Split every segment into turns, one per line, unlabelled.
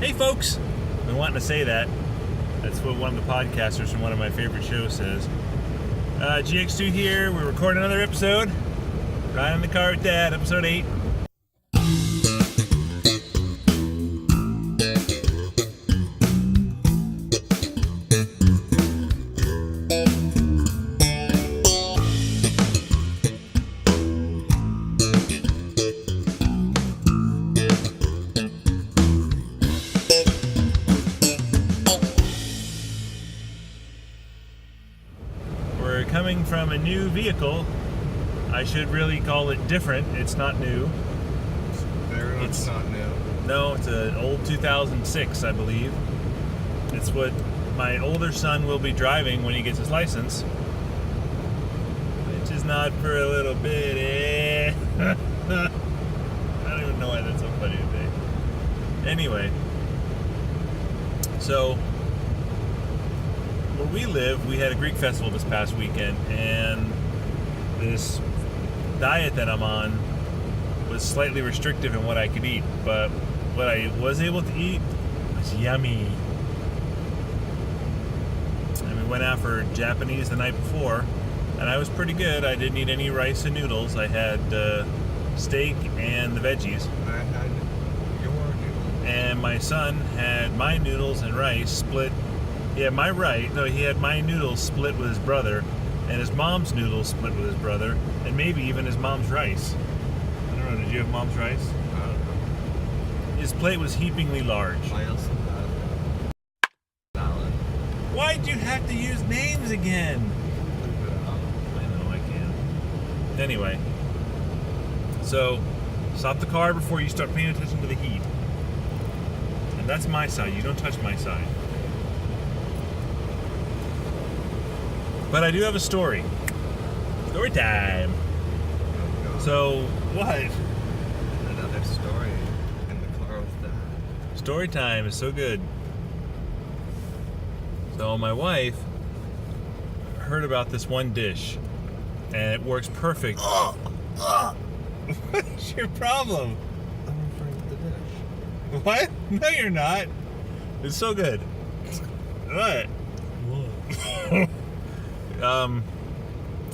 Hey folks! I've been wanting to say that. That's what one of the podcasters from one of my favorite shows says. GX2 here. We're recording another episode. Riding in the car with Dad, episode 8. Coming from a new vehicle. I should really call it different. It's not new.
It's not new.
No, it's an old 2006, I believe. It's what my older son will be driving when he gets his license. Which is not for a little bit, eh? I don't even know why that's so funny today. Anyway. So, where we live, we had a Greek festival this past weekend, and this diet that I'm on was slightly restrictive in what I could eat, but what I was able to eat was yummy. And we went out for Japanese the night before, and I was pretty good. I didn't eat any rice and noodles. I had steak and the veggies.
I had your noodles.
And my son had my noodles and rice split. He had my noodles split with his brother, and his mom's noodles split with his brother, and maybe even his mom's rice. I don't know, did you have mom's rice?
I don't know.
His plate was heapingly large.
I also had salad.
Why'd you have to use names again? I know, I can. Anyway, so stop the car before you start paying attention to the heat. And that's my side. You don't touch my side. But I do have a story. Story time. So, what?
Another story in the car with Dad.
Story time is so good. So, my wife heard about this one dish, and it works perfect. What's your problem?
I'm referring to the dish.
What? No, you're not. It's so good. What?
What?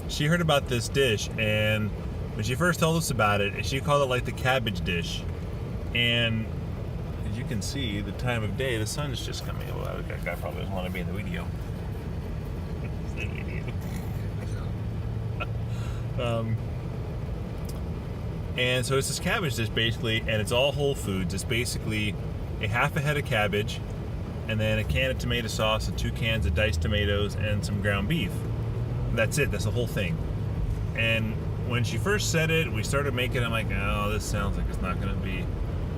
She heard about this dish, and when she first told us about it, she called it like the cabbage dish. And as you can see, the time of day, the sun is just coming. Well, that guy probably doesn't want to be in the video. And so it's this cabbage dish basically, and it's all whole foods. It's basically a half a head of cabbage, and then a can of tomato sauce, and 2 cans of diced tomatoes, and some ground beef. That's it. That's the whole thing. And when she first said it, we started making it. I'm like, oh, this sounds like it's not going to be.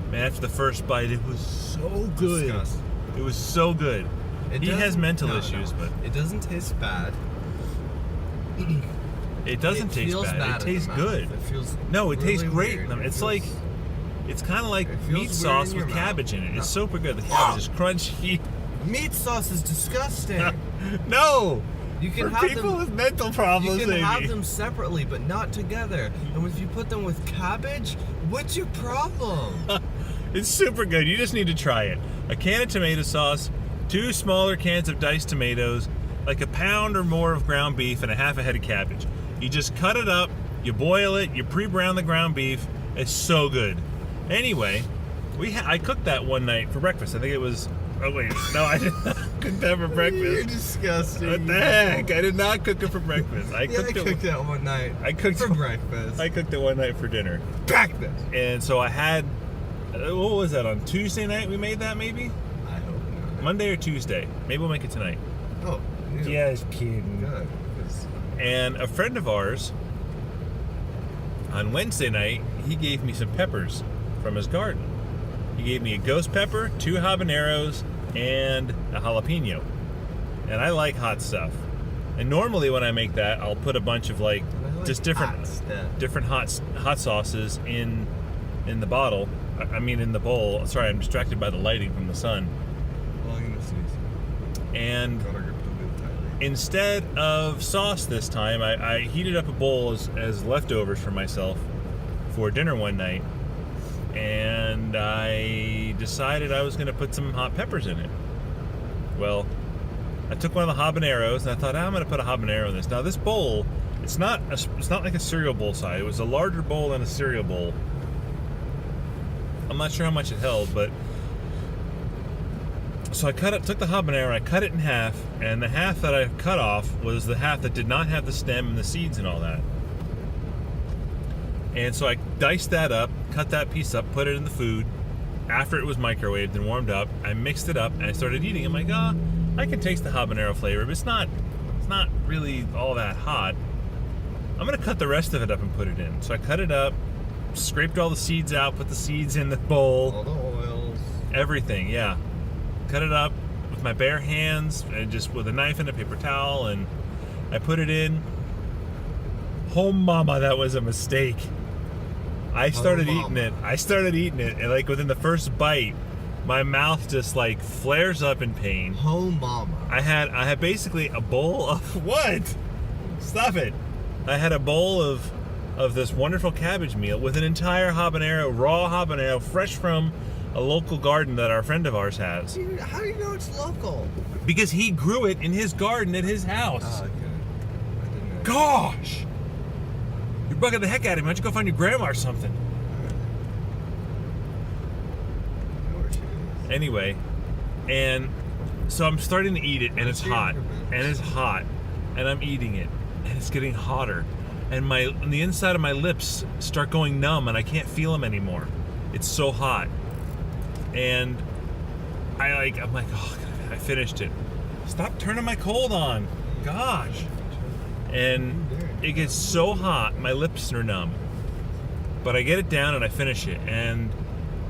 Man, after the first bite, it was so good.
Disgusting.
It was so good. He has mental issues, but
it doesn't taste bad.
It doesn't taste bad. It tastes good.
It feels
no, it
really
tastes great.
weird.
It's like, it's kind of like meat sauce with cabbage in it. It's super good. The cabbage is crunchy.
Meat sauce is disgusting.
No.
You can
For
have
people
them,
with mental problems,
you can
maybe.
have them separately, but not together. And if you put them with cabbage, what's your problem?
It's super good. You just need to try it. A can of tomato sauce, 2 smaller cans of diced tomatoes, like a pound or more of ground beef, and a half a head of cabbage. You just cut it up, you boil it, you pre-brown the ground beef. It's so good. Anyway, I cooked that one night for breakfast. I think it was. Oh wait, no, I did not cook that for breakfast.
You're disgusting.
What the heck? I did not cook it for breakfast. I cooked
that one night.
I cooked
for breakfast.
I cooked it one night for dinner.
Breakfast.
And so I had. What was that, on Tuesday night we made that, maybe?
I hope not.
Monday or Tuesday. Maybe we'll make it tonight.
Oh,
Just kidding.
Good.
And a friend of ours, on Wednesday night, he gave me some peppers from his garden. He gave me a ghost pepper, 2 habaneros, and a jalapeno. And I like hot stuff. And normally when I make that, I'll put a bunch of just different hot sauces in the bottle. In the bowl. Sorry, I'm distracted by the lighting from the sun. And instead of sauce this time, I heated up a bowl as leftovers for myself for dinner one night. and I decided I was going to put some hot peppers in it. Well, I took one of the habaneros and I thought, I'm going to put a habanero in this. Now this bowl, it's not like a cereal bowl size. It was a larger bowl than a cereal bowl. I'm not sure how much it held, but so I took the habanero, I cut it in half, and the half that I cut off was the half that did not have the stem and the seeds and all that. And so I diced that up, cut that piece up, put it in the food. After it was microwaved and warmed up, I mixed it up and I started eating. I'm like, I can taste the habanero flavor, but it's not really all that hot. I'm gonna cut the rest of it up and put it in. So I cut it up, scraped all the seeds out, put the seeds in the bowl.
All the oils.
Everything, yeah. Cut it up with my bare hands and just with a knife and a paper towel, and I put it in. Oh mama, that was a mistake. I started eating it, and like within the first bite, my mouth just like flares up in pain.
Oh mama.
I had basically a bowl of what? Stop it. I had a bowl of this wonderful cabbage meal with an entire habanero, raw habanero, fresh from a local garden that our friend of ours has.
Dude, how do you know it's local?
Because he grew it in his garden at his house.
Oh, okay. I didn't know.
Gosh! You're bugging the heck out of me. Why don't you go find your grandma or something?
I know where she is.
Anyway, and so I'm starting to eat it, and it's hot. And it's hot. And I'm eating it. And it's getting hotter. And the inside of my lips start going numb, and I can't feel them anymore. It's so hot. And I'm like, oh, God, I finished it. Stop turning my cold on. Gosh. And it gets so hot, my lips are numb. But I get it down and I finish it. And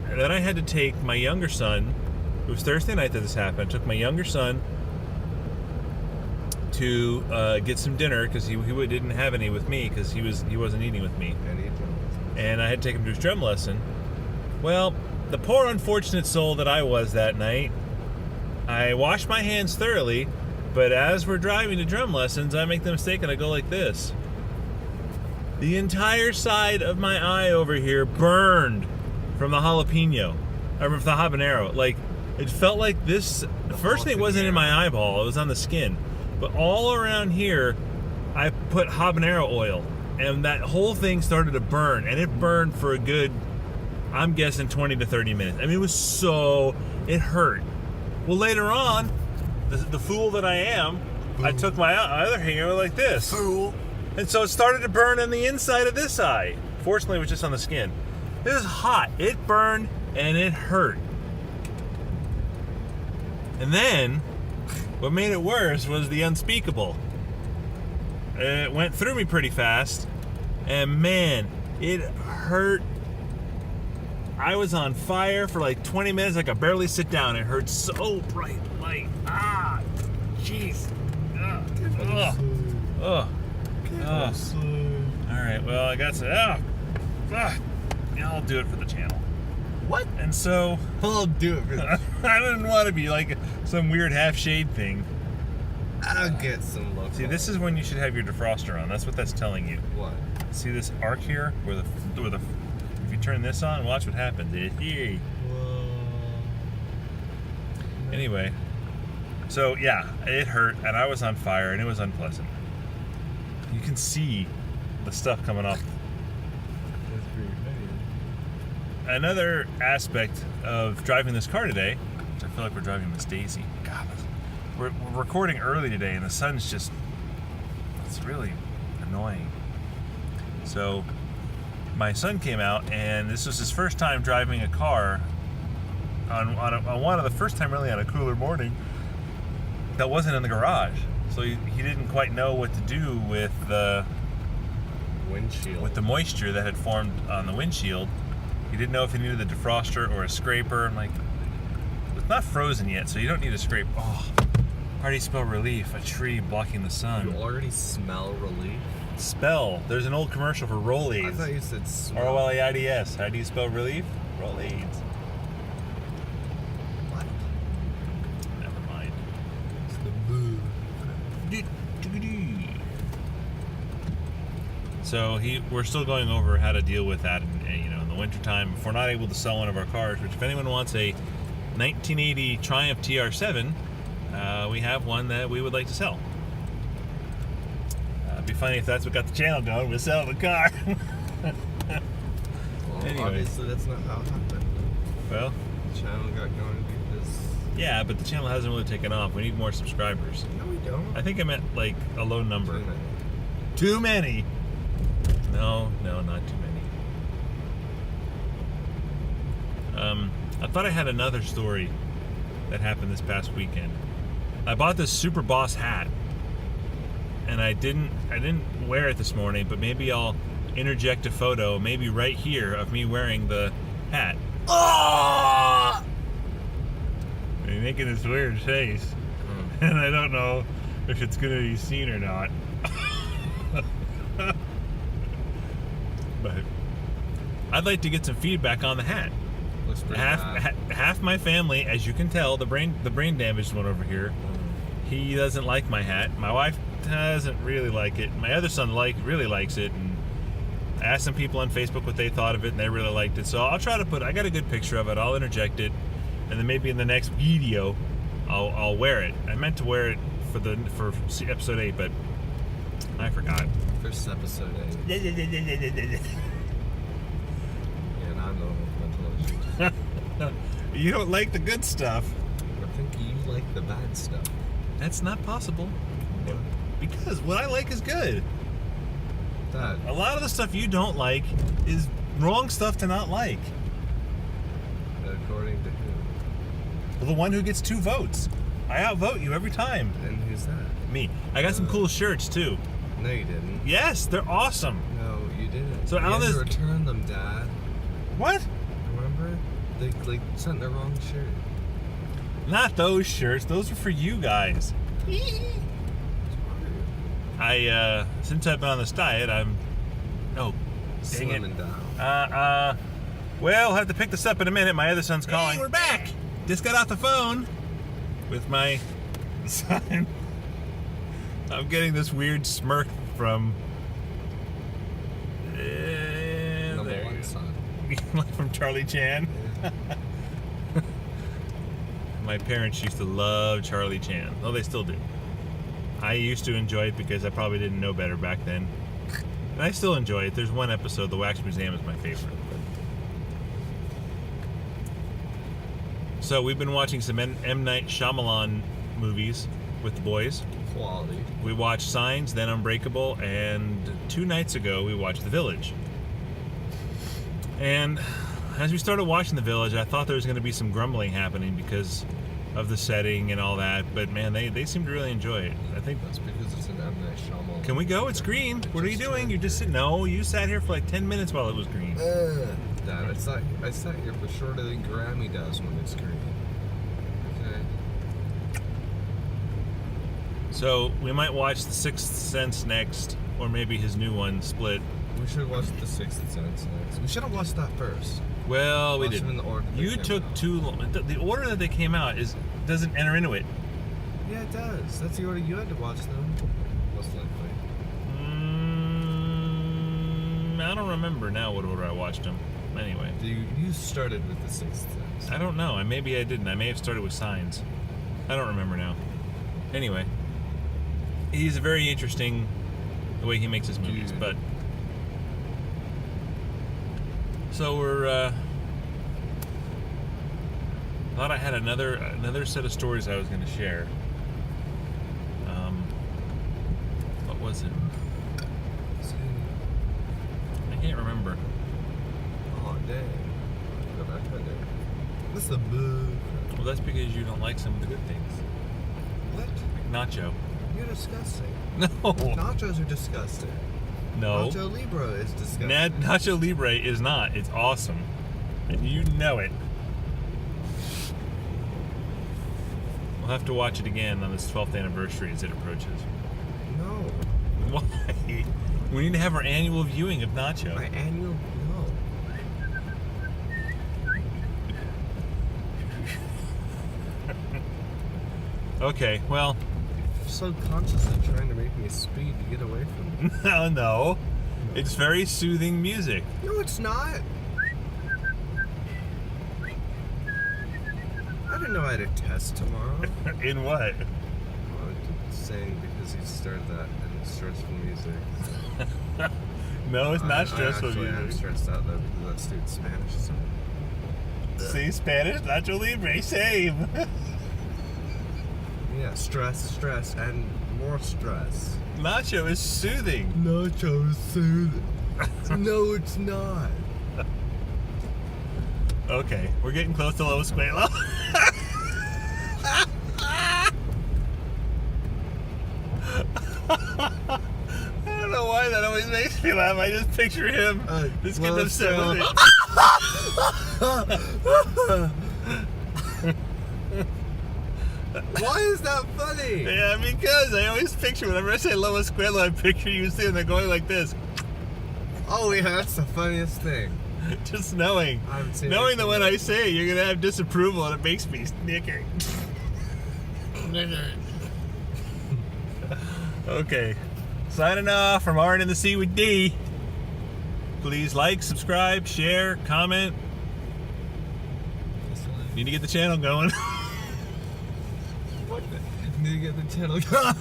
then I had to take my younger son, it was Thursday night that this happened, I took my younger son to get some dinner because he didn't have any with me because he wasn't eating with me. And I had to take him to his drum lesson. Well, the poor unfortunate soul that I was that night, I washed my hands thoroughly, but as we're driving to drum lessons, I make the mistake and I go like this. The entire side of my eye over here burned from the jalapeno, or from the habanero. Like, it felt like this, the first thing wasn't in my eyeball, it was on the skin. But all around here, I put habanero oil, and that whole thing started to burn, and it burned for a good, I'm guessing 20 to 30 minutes. I mean, it hurt. Well, later on, the fool that I am, I took my other hanger like this.
Fool.
And so it started to burn on the inside of this eye. Fortunately, it was just on the skin. It was hot. It burned, and it hurt. And then, what made it worse was the unspeakable. It went through me pretty fast, and man, it hurt. I was on fire for like 20 minutes. I could barely sit down. It hurt so bright light. Jeez. Ugh. All right. Well, I got some. I'll do it for the channel.
What?
And so
I'll do it for the
I didn't want to be like some weird half shade thing.
I'll get some local.
See, this is when you should have your defroster on. That's what that's telling you.
What?
See this arc here, where the if you turn this on, watch what happens. Anyway, so yeah, it hurt, and I was on fire, and it was unpleasant. You can see the stuff coming off.
That's pretty funny.
Another aspect of driving this car today, which I feel like we're driving Miss Daisy. God, we're recording early today, and the sun's just, it's really annoying. So my son came out, and this was his first time driving a car on one of the first time really on a cooler morning that wasn't in the garage. So he didn't quite know what to do with the
windshield,
with the moisture that had formed on the windshield. He didn't know if he needed the defroster or a scraper. I'm like, it's not frozen yet, so you don't need a scrape. Oh, how do you spell relief? A tree blocking the sun.
You already smell relief?
Spell. There's an old commercial for Rolaids.
I thought you said smell.
R-O-L-A-I-D-S. How do you spell relief? Rolaids.
What?
Never mind.
It's the boo.
So we're still going over how to deal with that, in the wintertime if we're not able to sell one of our cars, which if anyone wants a 1980 Triumph TR7, we have one that we would like to sell. It'd be funny if that's what got the channel going. We'll sell the car.
Well,
Anyway.
obviously that's not how it happened.
Well,
The channel got going because...
yeah, but the channel hasn't really taken off. We need more subscribers.
No, we don't.
I think I meant like a low number.
Too many.
Too many. No, not too many. I thought I had another story that happened this past weekend. I bought this Super Boss hat, and I didn't wear it this morning, but maybe I'll interject a photo, maybe right here, of me wearing the hat. Oh! You're making this weird face, and I don't know if it's gonna be seen or not. But I'd like to get some feedback on the hat.
Looks pretty bad.
Half my family, as you can tell, the brain damaged one over here. He doesn't like my hat. My wife doesn't really like it. My other son really likes it, and I asked some people on Facebook what they thought of it, and they really liked it. So I'll try to I got a good picture of it. I'll interject it, and then maybe in the next video, I'll wear it. I meant to wear it for episode 8, but I forgot.
First episode 8. And I'm the one with mental issues.
You don't like the good stuff.
I think you like the bad stuff.
That's not possible.
What?
Because what I like is good.
That.
A lot of the stuff you don't like is wrong stuff to not like.
According to who?
Well, the one who gets 2 votes. I outvote you every time.
And who's that?
Me. I got some cool shirts too.
No, you didn't.
Yes, they're awesome.
No, you didn't.
So
you
on
had
this-
to return them, Dad.
What?
Remember? They sent the wrong shirt.
Not those shirts. Those are for you guys. Since I've been on this diet, I'm... Oh, dang it.
Slimming down.
Well, I'll have to pick this up in a minute. My other son's calling. Hey, we're back. Just got off the phone with my son. I'm getting this weird smirk from...
Number one son.
from Charlie Chan. My parents used to love Charlie Chan. Oh, they still do. I used to enjoy it because I probably didn't know better back then. And I still enjoy it. There's one episode, The Wax Museum, is my favorite. So we've been watching some M. Night Shyamalan movies with the boys.
Quality.
We watched Signs, then Unbreakable, and 2 nights ago we watched The Village. And as we started watching The Village, I thought there was going to be some grumbling happening because of the setting and all that, but man, they seem to really enjoy it. I think.
That's because it's an M. Night Shyamalan.
Can we go? It's green. What are you doing? You just sitting. No, you sat here for like 10 minutes while it was green.
Dad, I sat here for shorter than Grammy does when it's green. Okay.
So we might watch The Sixth Sense next, or maybe his new one, Split.
We should watch The Sixth Sense next. We should have watched that first.
Well, we
Watch them in
didn't.
the order they
You
came
took
out.
too long. The order that they came out doesn't enter into it.
Yeah, it does. That's the order you had to watch them. Most likely.
I don't remember now what order I watched them. Anyway,
You started with The Sixth Sense.
I don't know. Maybe I didn't. I may have started with Signs. I don't remember now. Anyway, he's very interesting the way he makes his movies,
Dude.
but so we're thought I had another set of stories I was going to share. What was it? I can't remember.
Oh, dang. Go back right there. What's the boo?
Well, that's because you don't like some of the good things.
What?
Like nacho.
You're disgusting.
No.
Nachos are disgusting.
No.
Nacho Libre is disgusting.
Nacho Libre is not. It's awesome. And you know it. We'll have to watch it again on this 12th anniversary as it approaches.
No.
Why? We need to have our annual viewing of Nacho.
My annual... No.
Okay, well,
You're so consciously trying to make me speed to get away from me.
no. It's very soothing music.
No, it's not. didn't know I had a test tomorrow.
In what?
Saying because he started that and stressful music.
No, it's not stressful
I'm
music.
stressed out though because that student's Spanish. So.
See, Spanish, Nacho Libre, same.
Yeah, stress, and more stress.
Nacho is soothing.
Nacho is soothing. No, it's not.
Okay, we're getting close to Low Squalo. I don't know why that always makes me laugh. I just picture him just getting upset with me.
Why is that funny?
Yeah, because I always picture, whenever I say Low Squalo, I picture you seeing them going like this.
Oh yeah, that's the funniest thing.
Just knowing that when I say it, you're going to have disapproval, and it makes me snicker. Okay, signing off from R in the C with D. Please like, subscribe, share, comment. Need to get the channel going.
What? Need to get the channel going.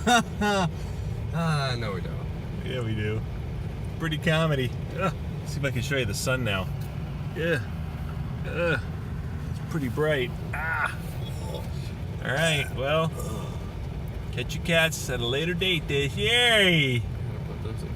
No we don't.
Yeah, we do. Pretty comedy. See if I can show you the sun now. Yeah. It's pretty bright. Alright, well, catch you cats at a later date this year.
I'm gonna put those in